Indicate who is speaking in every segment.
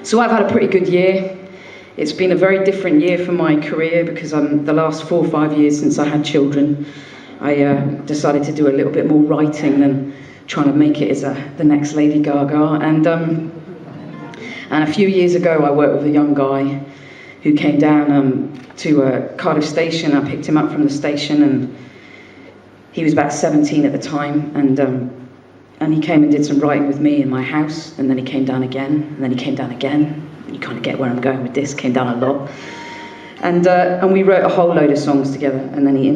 Speaker 1: So I've had a pretty good year. It's been a very different year for my career because the last 4 or 5 years since I had children, I decided to do a little bit more writing than trying to make it as the next Lady Gaga. And a few years ago, I worked with a young guy who came down to Cardiff Station. I picked him up from the station, and he was about 17 at the time. And he came and did some writing with me in my house, and then he came down again, and then he came down again. You kind of get where I'm going with this. Came down a lot, and we wrote a whole load of songs together. And then he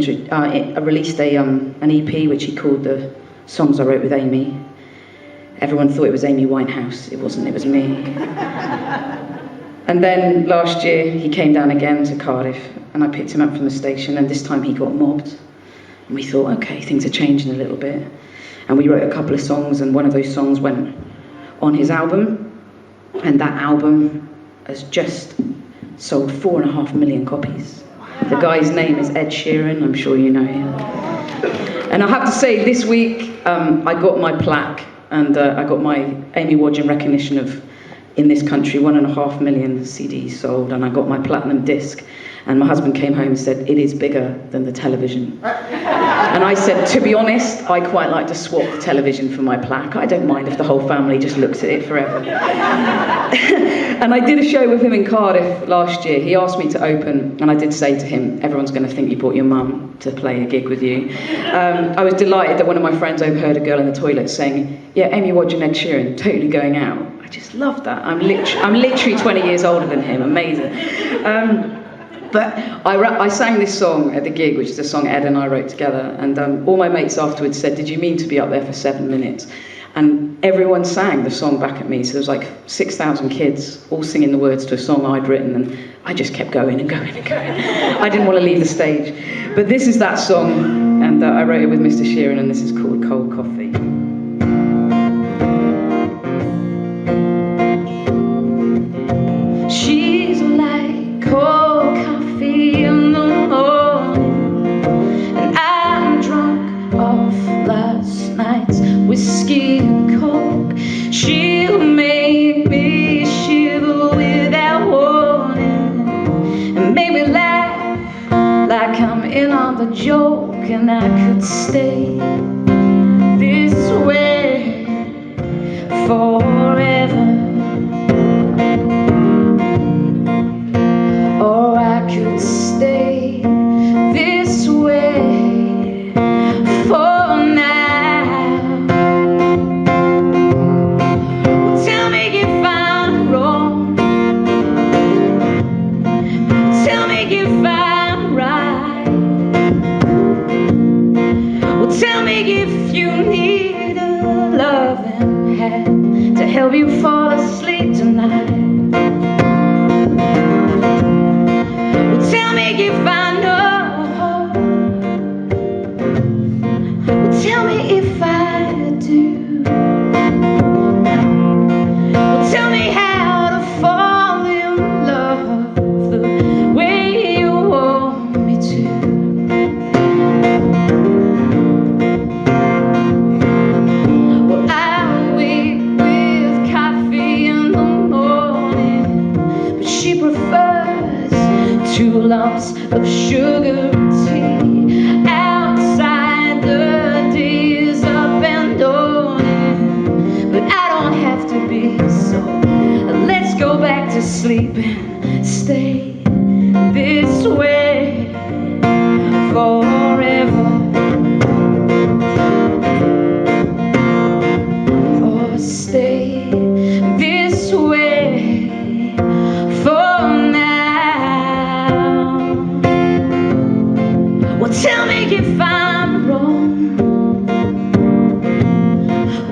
Speaker 1: released an EP which he called the Songs I Wrote with Amy. Everyone thought it was Amy Winehouse. It wasn't. It was me. And then last year he came down again to Cardiff, and I picked him up from the station. And this time he got mobbed, and we thought, okay, things are changing a little bit. And we wrote a couple of songs, and one of those songs went on his album. And that album has just sold 4.5 million copies. The guy's name is Ed Sheeran, I'm sure you know him. And I have to say, this week I got my plaque, and I got my Amy Wadge in recognition of, in this country, 1.5 million CDs sold, and I got my platinum disc. And my husband came home and said, it is bigger than the television. And I said, to be honest, I quite like to swap the television for my plaque. I don't mind if the whole family just looks at it forever. And I did a show with him in Cardiff last year. He asked me to open, and I did say to him, everyone's going to think you brought your mum to play a gig with you. I was delighted that one of my friends overheard a girl in the toilet saying, yeah, Amy Wadge and Ed Sheeran, totally going out. I just loved that. I'm literally 20 years older than him, amazing. But I sang this song at the gig, which is a song Ed and I wrote together, and all my mates afterwards said, did you mean to be up there for 7 minutes? And everyone sang the song back at me, so there was like 6,000 kids all singing the words to a song I'd written, and I just kept going and going and going. I didn't want to leave the stage. But this is that song, and I wrote it with Mr. Sheeran, and this is called Cold Coffee. She's like cold coffee in the morning, and I'm drunk off last night's whiskey and coke. She'll make me shiver without warning, and make me laugh like I'm in on the joke. And I could stay this way forever, or I could stay this way for now. Well, tell me if I'm wrong, tell me if I'm right. Well, tell me if you need a loving hand to help you fall asleep tonight. Tell me if I know. Well, tell me if I do. Well, tell me how to fall in love the way you want me to. Well, I'm weak with coffee in the morning, but she prefers 2 lumps of sugar tea. Outside the day is up and dawning, but I don't have to be, so let's go back to sleep and stay this way forever, or stay this way for now. Well, tell me if I'm wrong.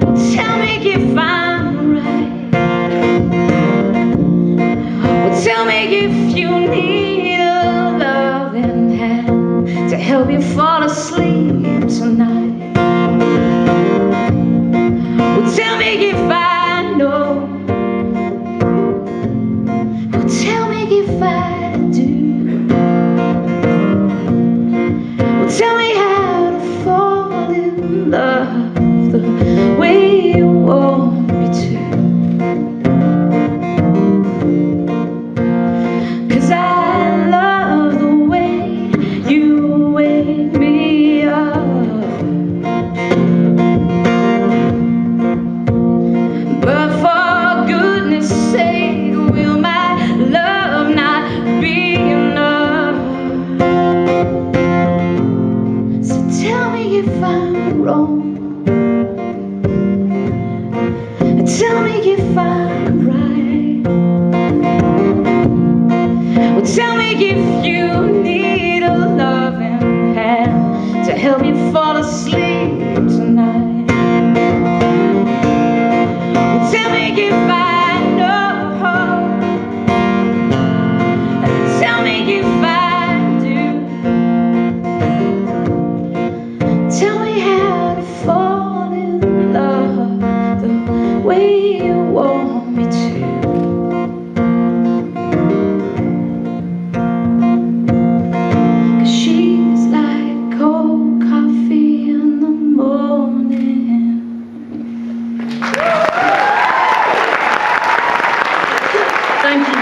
Speaker 1: Well, tell me if I'm right. Well, tell me if you need a loving hand to help you fall asleep tonight. Well, tell me if I know. Well, tell me if I do. Tell me how to fall in love the way you want me to. wrong. Tell me if I'm right. Well, tell me if you need a loving hand to help you fall asleep tonight. Well, tell me if I know. Tell me if I do. Tell me how to fall in love the way you want me to. 'Cause she's like cold coffee in the morning. Thank you.